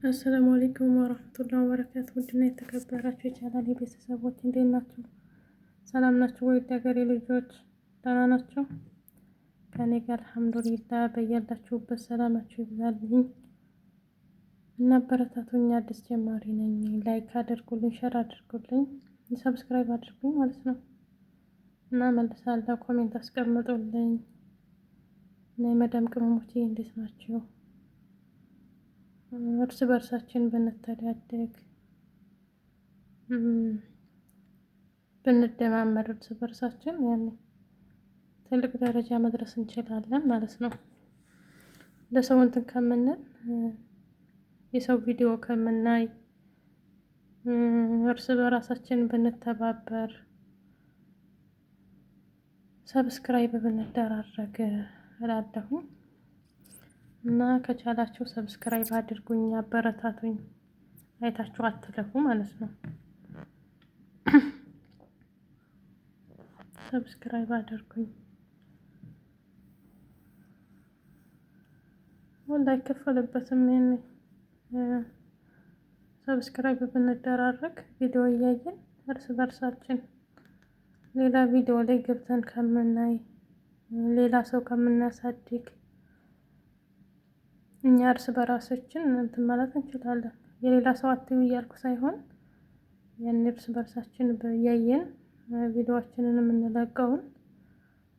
አሰላሙ አለይኩም ወራህመቱላሂ ወበረካቱ። ውድና የተከበራችሁ የቻናሌ ቤተሰቦች እንዴት ናችሁ? ሰላም ናችሁ ወይ? ሀገሬ ልጆች ደህና ናቸው? ከኔ ጋር አልሐምዱሊላህ። በያላችሁበት ሰላማችሁ ይብዛልኝ እና አበረታቱኝ። አዲስ ጀማሪ ነኝ። ላይክ አድርጉልኝ፣ ሸር አድርጉልኝ፣ ሰብስክራይብ አድርጉኝ ማለት ነው እና መልሳለሁ። ኮሜንት አስቀምጡልኝ እና የመዳም ቅመሞቼ እንዴት ናቸው? እርስ በርሳችን ብንተዳደግ ብንደማመር እርስ በርሳችን ያኔ ትልቅ ደረጃ መድረስ እንችላለን ማለት ነው። ለሰው እንትን ከምንል የሰው ቪዲዮ ከምናይ እርስ በራሳችን ብንተባበር ሰብስክራይብ ብንደራረግ እላለሁ እና ከቻላችሁ ሰብስክራይብ አድርጉኝ፣ አበረታቱኝ። አይታችሁ አትለፉ ማለት ነው። ሰብስክራይብ አድርጉኝ። ወላሂ አይከፈልበትም። ይሄን ሰብስክራይብ ብንደራረግ ቪዲዮ እያየን እርስ በርሳችን ሌላ ቪዲዮ ላይ ገብተን ከምናይ ሌላ ሰው ከምናሳድግ እኛ እርስ በራሳችን እንትን ማለት እንችላለን። የሌላ ሰው አትዩ እያልኩ ሳይሆን ያን እርስ በርሳችን እያየን ቪዲዮአችንን የምንለቀውን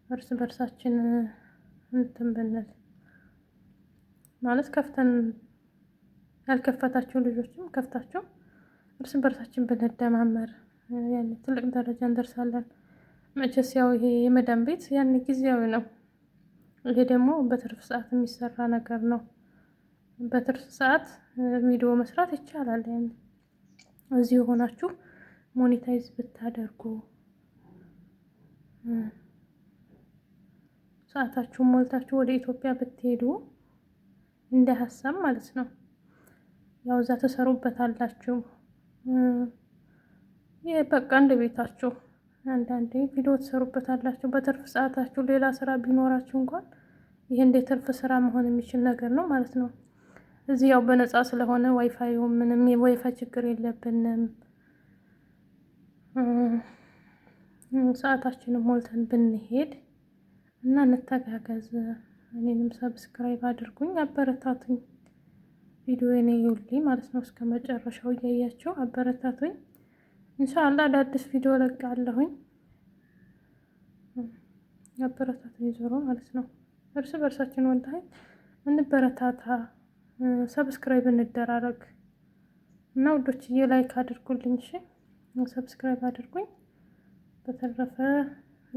እርስ በርሳችን እንትን ብንል ማለት ከፍተን ያልከፈታችሁ ልጆችም ከፍታችሁ እርስ በርሳችን ብንደማመር ያን ትልቅ ደረጃ እንደርሳለን። መቼስ ያው ይሄ የመዳም ቤት ያን ጊዜያዊ ነው። ይሄ ደግሞ በትርፍ ሰዓት የሚሰራ ነገር ነው። በትርፍ ሰዓት ቪዲዮ መስራት ይቻላል። ያን እዚህ ሆናችሁ ሞኔታይዝ ብታደርጉ ሰዓታችሁን ሞልታችሁ ወደ ኢትዮጵያ ብትሄዱ እንደ ሀሳብ ማለት ነው። ያው እዛ ተሰሩበታላችሁ። ይሄ በቃ እንደ ቤታችሁ አንዳንዴ ቪዲዮ ትሰሩበታላችሁ። በትርፍ ሰዓታችሁ ሌላ ስራ ቢኖራችሁ እንኳን ይሄ እንደ ትርፍ ስራ መሆን የሚችል ነገር ነው ማለት ነው። እዚህ ያው በነፃ ስለሆነ ዋይፋዩ ምንም የዋይፋይ ችግር የለብንም። ሰአታችንን ሞልተን ብንሄድ እና እንተጋገዝ። እኔንም ሰብስክራይብ አድርጉኝ፣ አበረታቱኝ። ቪዲዮዬን እዩልኝ ማለት ነው። እስከ መጨረሻው እያያችሁ አበረታቱኝ። ኢንሻአላህ አዳዲስ ቪዲዮ ለቃለሁኝ። አበረታቱኝ ዞሮ ማለት ነው። እርስ በርሳችን ወላሂ እንበረታታ፣ ሰብስክራይብ እንደራረግ እና ውዶችዬ ላይክ አድርጉልኝ። እሺ ሰብስክራይብ አድርጉኝ። በተረፈ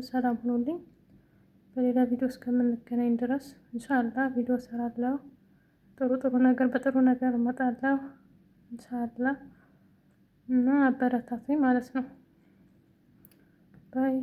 ሰላም ሁኑልኝ። በሌላ ቪዲዮ እስከምንገናኝ ድረስ ኢንሻአላህ ቪዲዮ እሰራለሁ። ጥሩ ነገር በጥሩ ነገር እመጣለሁ ኢንሻአላህ እና አበረታቱኝ ማለት ነው። ባይ